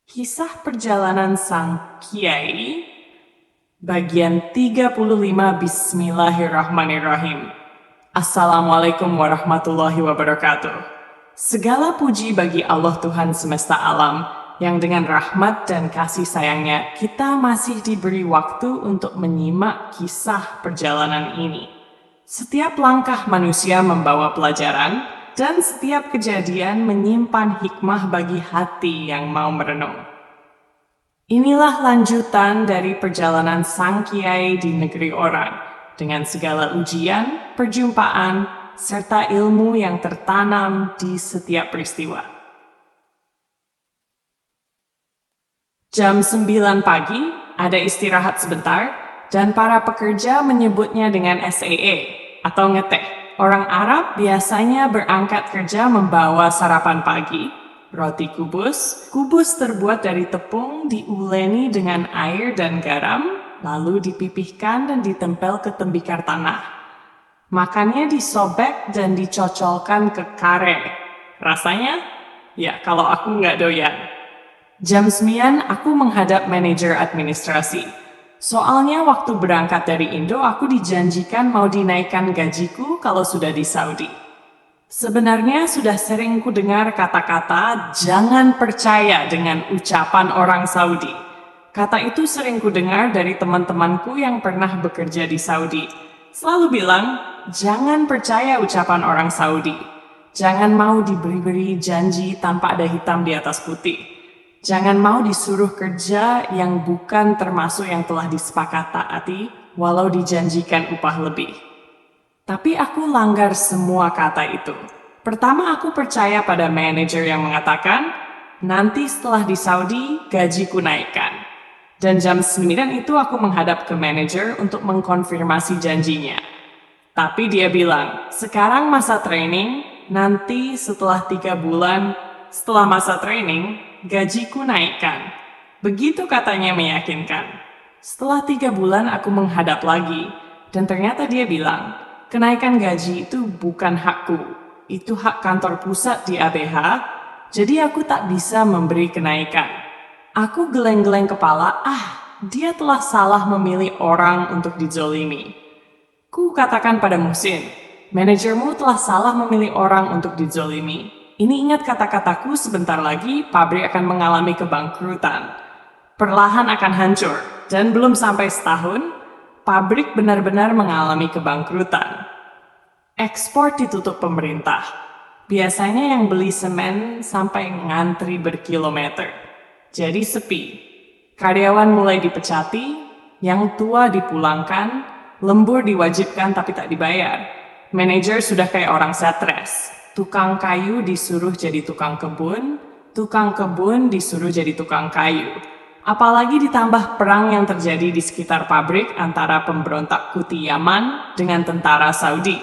Kisah Perjalanan Sang Kiai, bagian 35. Bismillahirrahmanirrahim. Assalamualaikum warahmatullahi wabarakatuh. Segala puji bagi Allah Tuhan semesta alam, yang dengan rahmat dan kasih sayangnya kita masih diberi waktu untuk menyimak kisah perjalanan ini. Setiap langkah manusia membawa pelajaran, dan setiap kejadian menyimpan hikmah bagi hati yang mau merenung. Inilah lanjutan dari perjalanan Sang Kiai di negeri orang, dengan segala ujian, perjumpaan, serta ilmu yang tertanam di setiap peristiwa. Jam 9 pagi, ada istirahat sebentar, dan para pekerja menyebutnya dengan SAA, atau ngeteh. Orang Arab biasanya berangkat kerja membawa sarapan pagi, roti kubus. Kubus terbuat dari tepung diuleni dengan air dan garam, lalu dipipihkan dan ditempel ke tembikar tanah. Makannya disobek dan dicocolkan ke kare. Rasanya? Ya, kalau aku nggak doyan. Jam 9 aku menghadap manajer administrasi. Soalnya waktu berangkat dari Indo aku dijanjikan mau dinaikkan gajiku kalau sudah di Saudi. Sebenarnya sudah sering ku dengar kata-kata jangan percaya dengan ucapan orang Saudi. Kata itu sering ku dengar dari teman-temanku yang pernah bekerja di Saudi. Selalu bilang, jangan percaya ucapan orang Saudi. Jangan mau diberi-beri janji tanpa ada hitam di atas putih. Jangan mau disuruh kerja yang bukan termasuk yang telah disepakati, walau dijanjikan upah lebih. Tapi aku langgar semua kata itu. Pertama, aku percaya pada manajer yang mengatakan, nanti setelah di Saudi, gajiku naikkan. Dan jam 9 itu aku menghadap ke manajer untuk mengkonfirmasi janjinya. Tapi dia bilang, sekarang masa training, nanti setelah 3 bulan, setelah masa training, gajiku naikkan. Begitu katanya meyakinkan. Setelah 3 bulan aku menghadap lagi, dan ternyata dia bilang, kenaikan gaji itu bukan hakku, itu hak kantor pusat di ABH, jadi aku tak bisa memberi kenaikan. Aku geleng-geleng kepala, dia telah salah memilih orang untuk dizolimi. Ku katakan pada Muhsin, manajermu telah salah memilih orang untuk dizolimi. Ini ingat kata-kataku, sebentar lagi pabrik akan mengalami kebangkrutan. Perlahan akan hancur, dan belum sampai setahun, pabrik benar-benar mengalami kebangkrutan. Ekspor ditutup pemerintah. Biasanya yang beli semen sampai ngantri berkilometer. Jadi sepi. Karyawan mulai dipecati, yang tua dipulangkan, lembur diwajibkan tapi tak dibayar. Manajer sudah kayak orang stres. Tukang kayu disuruh jadi tukang kebun disuruh jadi tukang kayu. Apalagi ditambah perang yang terjadi di sekitar pabrik antara pemberontak Houthi Yaman dengan tentara Saudi.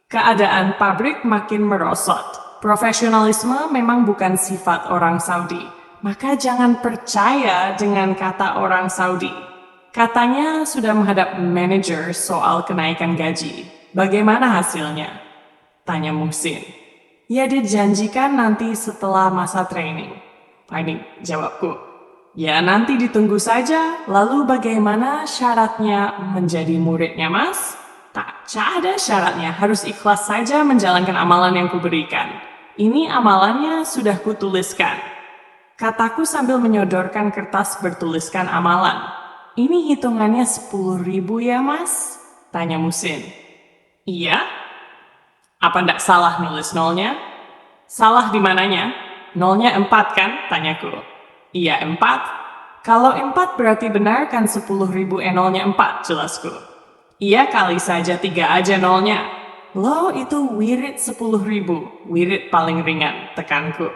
Keadaan pabrik makin merosot. Profesionalisme memang bukan sifat orang Saudi, maka jangan percaya dengan kata orang Saudi. Katanya sudah menghadap manajer soal kenaikan gaji. Bagaimana hasilnya? Tanya Muhsin. Ya, dijanjikan nanti setelah masa training. Ini jawabku. Ya, nanti ditunggu saja. Lalu bagaimana syaratnya menjadi muridnya, Mas? Tak ada syaratnya, harus ikhlas saja menjalankan amalan yang kuberikan. Ini amalannya sudah kutuliskan. Kataku sambil menyodorkan kertas bertuliskan amalan. Ini hitungannya 10.000 ya, Mas? Tanya Muhsin. Iya. Apa ndak salah nulis nolnya? Salah di mananya? Nolnya 4 kan? Tanyaku. Iya 4. Kalau 4 berarti benar kan 10.000 nolnya 4, jelasku. Iya kali saja 3 aja nolnya. Loh, itu wirid 10.000, wirid paling ringan, tekanku.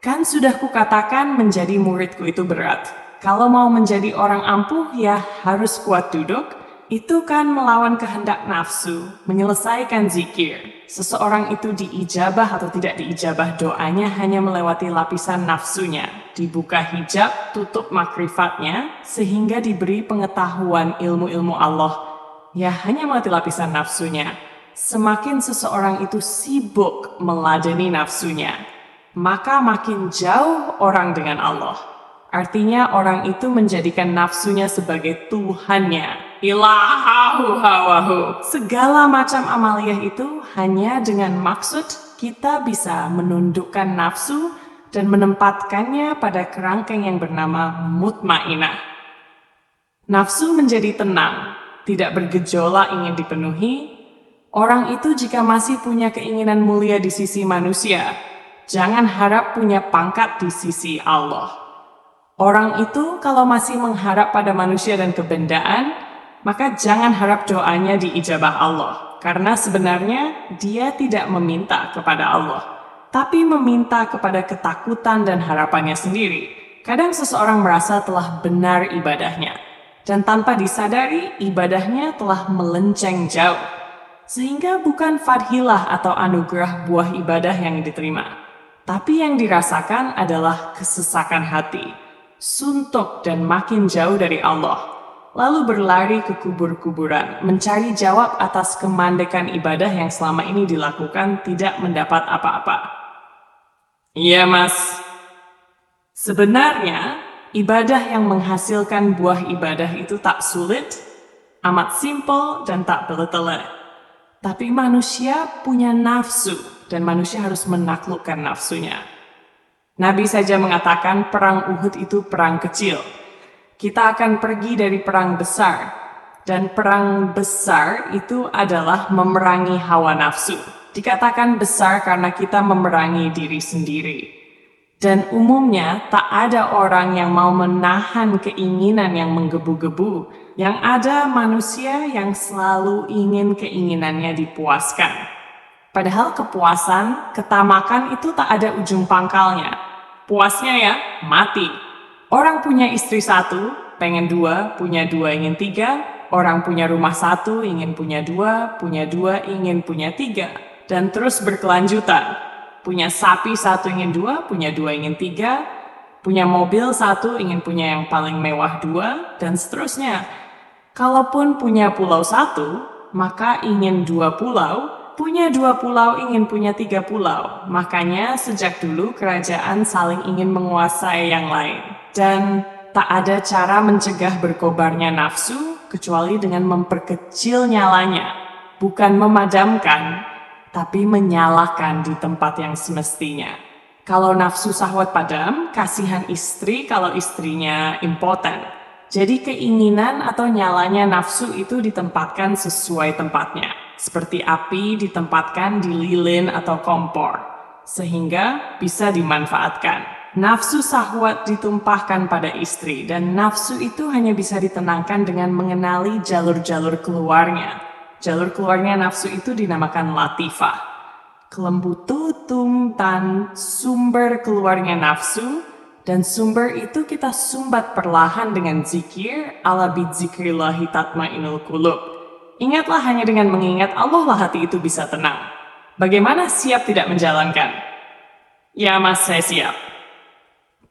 Kan sudah kukatakan menjadi muridku itu berat. Kalau mau menjadi orang ampuh ya harus kuat duduk. Itu kan melawan kehendak nafsu, menyelesaikan zikir. Seseorang itu diijabah atau tidak diijabah doanya hanya melewati lapisan nafsunya. Dibuka hijab, tutup makrifatnya, sehingga diberi pengetahuan ilmu-ilmu Allah. Ya hanya melewati lapisan nafsunya. Semakin seseorang itu sibuk meladeni nafsunya, maka makin jauh orang dengan Allah. Artinya orang itu menjadikan nafsunya sebagai Tuhannya. Ilahahu hawahu. Segala macam amaliyah itu hanya dengan maksud kita bisa menundukkan nafsu dan menempatkannya pada kerangkeng yang bernama mutmainah. Nafsu menjadi tenang, tidak bergejolak ingin dipenuhi. Orang itu jika masih punya keinginan mulia di sisi manusia, jangan harap punya pangkat di sisi Allah. Orang itu kalau masih mengharap pada manusia dan kebendaan, maka jangan harap doanya diijabah Allah. Karena sebenarnya dia tidak meminta kepada Allah, tapi meminta kepada ketakutan dan harapannya sendiri. Kadang seseorang merasa telah benar ibadahnya, dan tanpa disadari ibadahnya telah melenceng jauh. Sehingga bukan fadhilah atau anugerah buah ibadah yang diterima, tapi yang dirasakan adalah kesesakan hati, suntuk dan makin jauh dari Allah, lalu berlari ke kubur-kuburan, mencari jawab atas kemandekan ibadah yang selama ini dilakukan tidak mendapat apa-apa. Iya mas, sebenarnya ibadah yang menghasilkan buah ibadah itu tak sulit, amat simpel dan tak bele-tele. Tapi manusia punya nafsu dan manusia harus menaklukkan nafsunya. Nabi saja mengatakan perang Uhud itu perang kecil. Kita akan pergi dari perang besar. Dan perang besar itu adalah memerangi hawa nafsu. Dikatakan besar karena kita memerangi diri sendiri. Dan umumnya tak ada orang yang mau menahan keinginan yang menggebu-gebu. Yang ada manusia yang selalu ingin keinginannya dipuaskan. Padahal kepuasan, ketamakan itu tak ada ujung pangkalnya. Puasnya ya, mati. Orang punya istri 1, pengen 2, punya 2, ingin 3. Orang punya rumah 1, ingin punya 2, punya 2, ingin punya 3. Dan terus berkelanjutan. Punya sapi 1, ingin 2, punya 2, ingin 3. Punya mobil 1, ingin punya yang paling mewah 2, dan seterusnya. Kalaupun punya pulau 1, maka ingin 2 pulau. Punya 2 pulau ingin punya 3 pulau. Makanya sejak dulu kerajaan saling ingin menguasai yang lain. Dan tak ada cara mencegah berkobarnya nafsu kecuali dengan memperkecil nyalanya. Bukan memadamkan, tapi menyalakan di tempat yang semestinya. Kalau nafsu syahwat padam, kasihan istri kalau istrinya impoten. Jadi keinginan atau nyalanya nafsu itu ditempatkan sesuai tempatnya. Seperti api ditempatkan di lilin atau kompor, sehingga bisa dimanfaatkan. Nafsu syahwat ditumpahkan pada istri, dan nafsu itu hanya bisa ditenangkan dengan mengenali jalur-jalur keluarnya. Jalur keluarnya nafsu itu dinamakan latifah. Kelembututum tan sumber keluarnya nafsu, dan sumber itu kita sumbat perlahan dengan zikir, ala bidzikrillahi tatmainul qulub. Ingatlah hanya dengan mengingat Allah lah hati itu bisa tenang. Bagaimana siap tidak menjalankan? Ya mas, saya siap.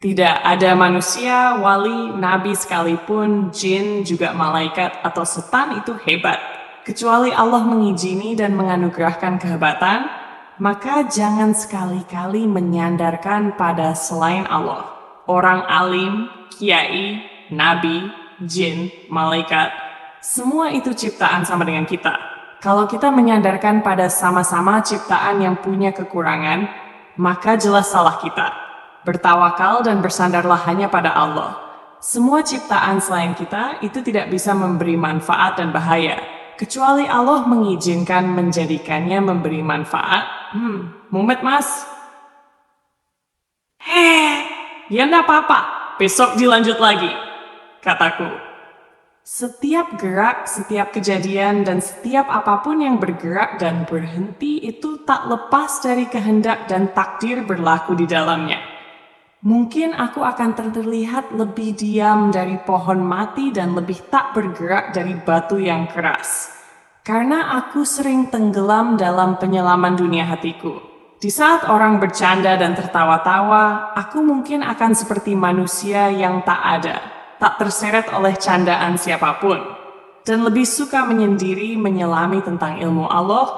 Tidak ada manusia, wali, nabi sekalipun, jin, juga malaikat atau setan itu hebat. Kecuali Allah mengizini dan menganugerahkan kehebatan, maka jangan sekali-kali menyandarkan pada selain Allah. Orang alim, kiai, nabi, jin, malaikat, semua itu ciptaan sama dengan kita. Kalau kita menyandarkan pada sama-sama ciptaan yang punya kekurangan, maka jelas salah kita. Bertawakal dan bersandarlah hanya pada Allah. Semua ciptaan selain kita itu tidak bisa memberi manfaat dan bahaya, kecuali Allah mengizinkan menjadikannya memberi manfaat. Mumet mas? Ya enggak apa-apa, besok dilanjut lagi, kataku. Setiap gerak, setiap kejadian, dan setiap apapun yang bergerak dan berhenti itu tak lepas dari kehendak dan takdir berlaku di dalamnya. Mungkin aku akan terlihat lebih diam dari pohon mati dan lebih tak bergerak dari batu yang keras. Karena aku sering tenggelam dalam penyelaman dunia hatiku. Di saat orang bercanda dan tertawa-tawa, aku mungkin akan seperti manusia yang tak ada, tak terseret oleh candaan siapapun, dan lebih suka menyendiri menyelami tentang ilmu Allah,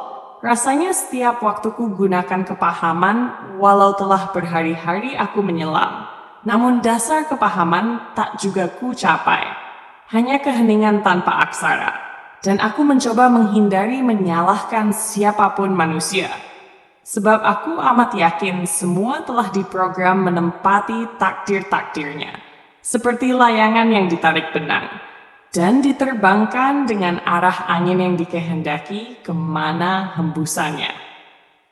Rasanya setiap waktuku gunakan kepahaman, walau telah berhari-hari aku menyelam. Namun dasar kepahaman tak juga ku capai. Hanya keheningan tanpa aksara. Dan aku mencoba menghindari menyalahkan siapapun manusia. Sebab aku amat yakin semua telah diprogram menempati takdir-takdirnya. Seperti layangan yang ditarik benang. Dan diterbangkan dengan arah angin yang dikehendaki kemana hembusannya.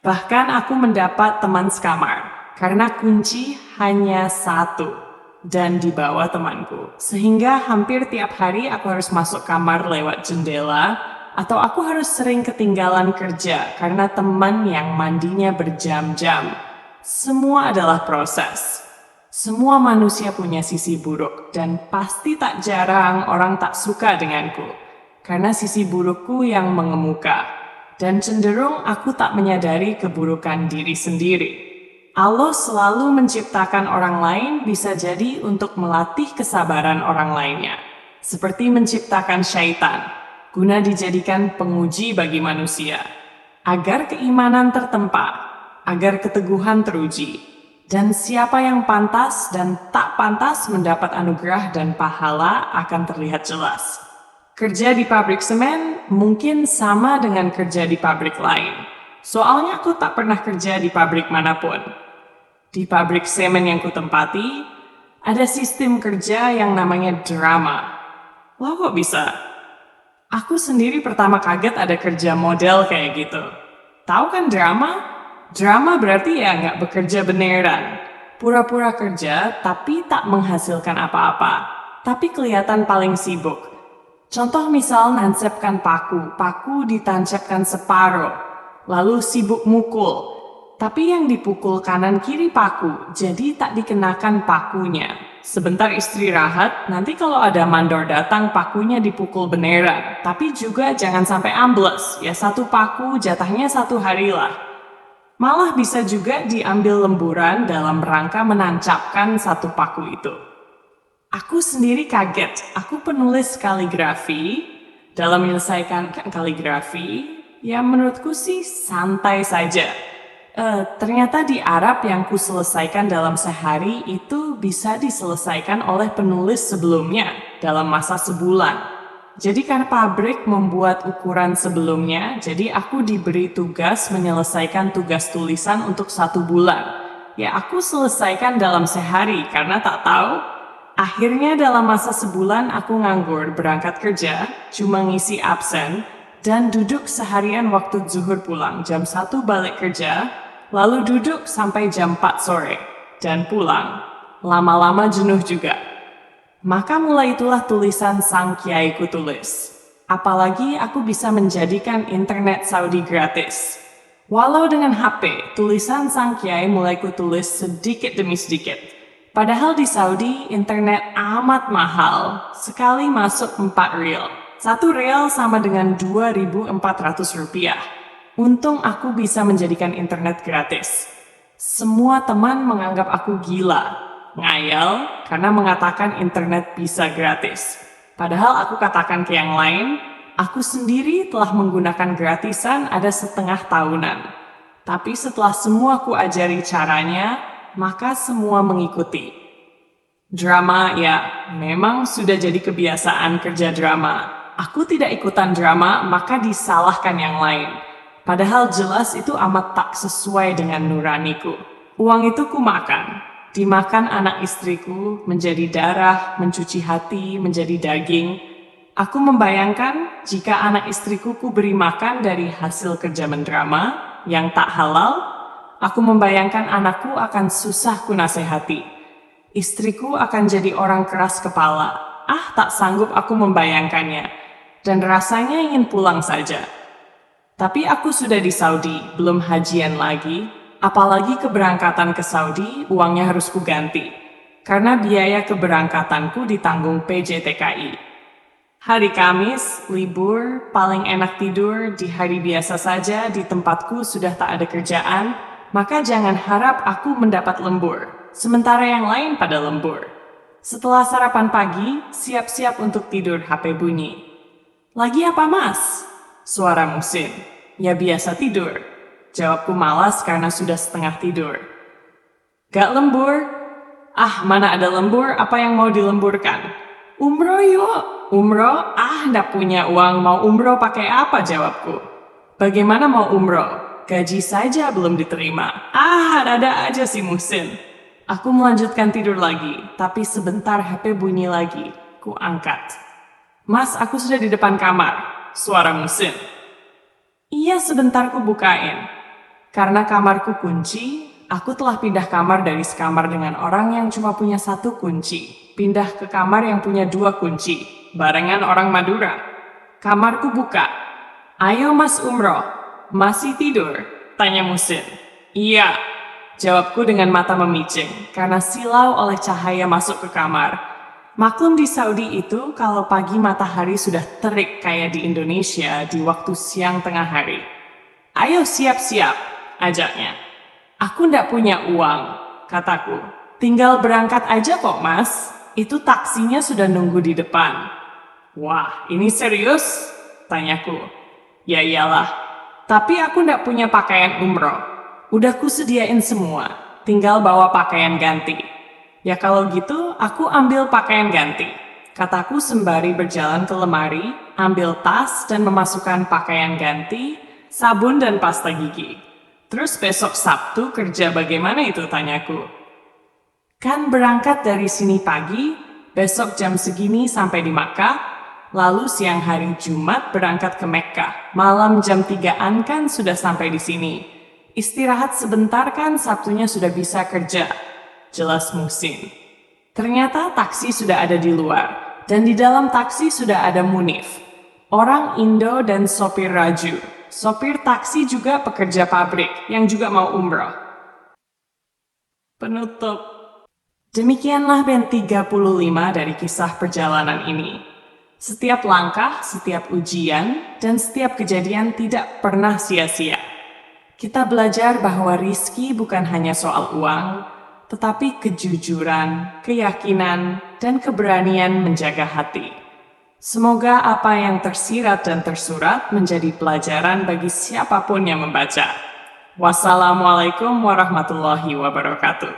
Bahkan aku mendapat teman sekamar, karena kunci hanya satu, dan dibawa temanku. Sehingga hampir tiap hari aku harus masuk kamar lewat jendela, atau aku harus sering ketinggalan kerja karena teman yang mandinya berjam-jam. Semua adalah proses. Semua manusia punya sisi buruk, dan pasti tak jarang orang tak suka denganku, karena sisi burukku yang mengemuka, dan cenderung aku tak menyadari keburukan diri sendiri. Allah selalu menciptakan orang lain bisa jadi untuk melatih kesabaran orang lainnya, seperti menciptakan syaitan, guna dijadikan penguji bagi manusia, agar keimanan tertempa, agar keteguhan teruji, dan siapa yang pantas dan tak pantas mendapat anugerah dan pahala akan terlihat jelas. Kerja di pabrik semen mungkin sama dengan kerja di pabrik lain. Soalnya aku tak pernah kerja di pabrik manapun. Di pabrik semen yang kutempati, ada sistem kerja yang namanya drama. Loh kok bisa? Aku sendiri pertama kaget ada kerja model kayak gitu. Tahu kan drama? Drama berarti ya nggak bekerja beneran. Pura-pura kerja tapi tak menghasilkan apa-apa. Tapi kelihatan paling sibuk. Contoh misal nancapkan paku ditancapkan separuh. Lalu sibuk mukul. Tapi yang dipukul kanan kiri paku, jadi tak dikenakan pakunya. Sebentar istirahat, nanti kalau ada mandor datang pakunya dipukul beneran. Tapi juga jangan sampai ambles, ya satu paku jatahnya 1 hari lah. Malah bisa juga diambil lemburan dalam rangka menancapkan satu paku itu. Aku sendiri kaget, aku penulis kaligrafi, dalam menyelesaikan kaligrafi, ya menurutku sih santai saja. Ternyata di Arab yang ku selesaikan dalam sehari itu bisa diselesaikan oleh penulis sebelumnya dalam masa sebulan. Jadi karena pabrik membuat ukuran sebelumnya, jadi aku diberi tugas menyelesaikan tugas tulisan untuk 1 bulan. Ya aku selesaikan dalam sehari karena tak tahu. Akhirnya dalam masa sebulan aku nganggur berangkat kerja, cuma ngisi absen, dan duduk seharian waktu zuhur pulang, jam 1 balik kerja, lalu duduk sampai jam 4 sore, dan pulang. Lama-lama jenuh juga. Maka mulai itulah tulisan sang kiai ku tulis. Apalagi aku bisa menjadikan internet Saudi gratis. Walau dengan HP, tulisan sang kiai mulai ku tulis sedikit demi sedikit. Padahal di Saudi, internet amat mahal. Sekali masuk 4 rial. 1 rial sama dengan 2.400 rupiah. Untung aku bisa menjadikan internet gratis. Semua teman menganggap aku gila. Ngayal karena mengatakan internet bisa gratis. Padahal aku katakan ke yang lain, aku sendiri telah menggunakan gratisan ada 1/2 tahunan. Tapi setelah semua aku ajari caranya, maka semua mengikuti. Drama ya, memang sudah jadi kebiasaan kerja drama. Aku tidak ikutan drama, maka disalahkan yang lain. Padahal jelas itu amat tak sesuai dengan nuraniku. Uang itu ku makan. Dimakan anak istriku, menjadi darah, mencuci hati, menjadi daging. Aku membayangkan jika anak istriku ku beri makan dari hasil kerja mendrama yang tak halal, aku membayangkan anakku akan susah ku nasihati. Istriku akan jadi orang keras kepala. Tak sanggup aku membayangkannya. Dan rasanya ingin pulang saja. Tapi aku sudah di Saudi, belum hajian lagi. Apalagi keberangkatan ke Saudi, uangnya harus kuganti. Karena biaya keberangkatanku ditanggung PJTKI. Hari Kamis, libur, paling enak tidur, di hari biasa saja di tempatku sudah tak ada kerjaan, maka jangan harap aku mendapat lembur, sementara yang lain pada lembur. Setelah sarapan pagi, siap-siap untuk tidur HP bunyi. Lagi apa mas? Suara musim. Ya biasa tidur. Jawabku malas karena sudah setengah tidur. Gak lembur? Ah, mana ada lembur, apa yang mau dilemburkan? Umroh yuk. Umroh? Ah, ndak punya uang, mau umroh pakai apa, jawabku. Bagaimana mau umroh? Gaji saja belum diterima. Ah, ada aja si Muhsin. Aku melanjutkan tidur lagi, tapi sebentar HP bunyi lagi. Ku angkat. Mas, aku sudah di depan kamar. Suara Muhsin. Iya, sebentar ku bukain. Karena kamarku kunci, aku telah pindah kamar dari sekamar dengan orang yang cuma punya satu kunci. Pindah ke kamar yang punya dua kunci. Barengan orang Madura. Kamarku buka. Ayo mas umroh. Masih tidur? Tanya Muhsin. Iya. Jawabku dengan mata memicing, karena silau oleh cahaya masuk ke kamar. Maklum di Saudi itu, kalau pagi matahari sudah terik kayak di Indonesia di waktu siang tengah hari. Ayo siap-siap, ajaknya. Aku ndak punya uang, kataku. Tinggal berangkat aja kok mas, itu taksinya sudah nunggu di depan. Wah, ini serius? Tanyaku. Ya iyalah, tapi aku ndak punya pakaian umroh. Udah kusediain semua, tinggal bawa pakaian ganti. Ya kalau gitu, aku ambil pakaian ganti. Kataku sembari berjalan ke lemari, ambil tas dan memasukkan pakaian ganti, sabun dan pasta gigi. Terus besok Sabtu kerja bagaimana itu, tanyaku. Kan berangkat dari sini pagi, besok jam segini sampai di Makkah, lalu siang hari Jumat berangkat ke Mekkah. Malam jam 3-an kan sudah sampai di sini. Istirahat sebentar kan Sabtunya sudah bisa kerja. Jelas Muhsin. Ternyata taksi sudah ada di luar, dan di dalam taksi sudah ada Munif. Orang Indo dan sopir Raju. Sopir taksi juga pekerja pabrik yang juga mau umroh. Penutup. Demikianlah band 35 dari kisah perjalanan ini. Setiap langkah, setiap ujian, dan setiap kejadian tidak pernah sia-sia. Kita belajar bahwa rizki bukan hanya soal uang, tetapi kejujuran, keyakinan, dan keberanian menjaga hati. Semoga apa yang tersirat dan tersurat menjadi pelajaran bagi siapapun yang membaca. Wassalamualaikum warahmatullahi wabarakatuh.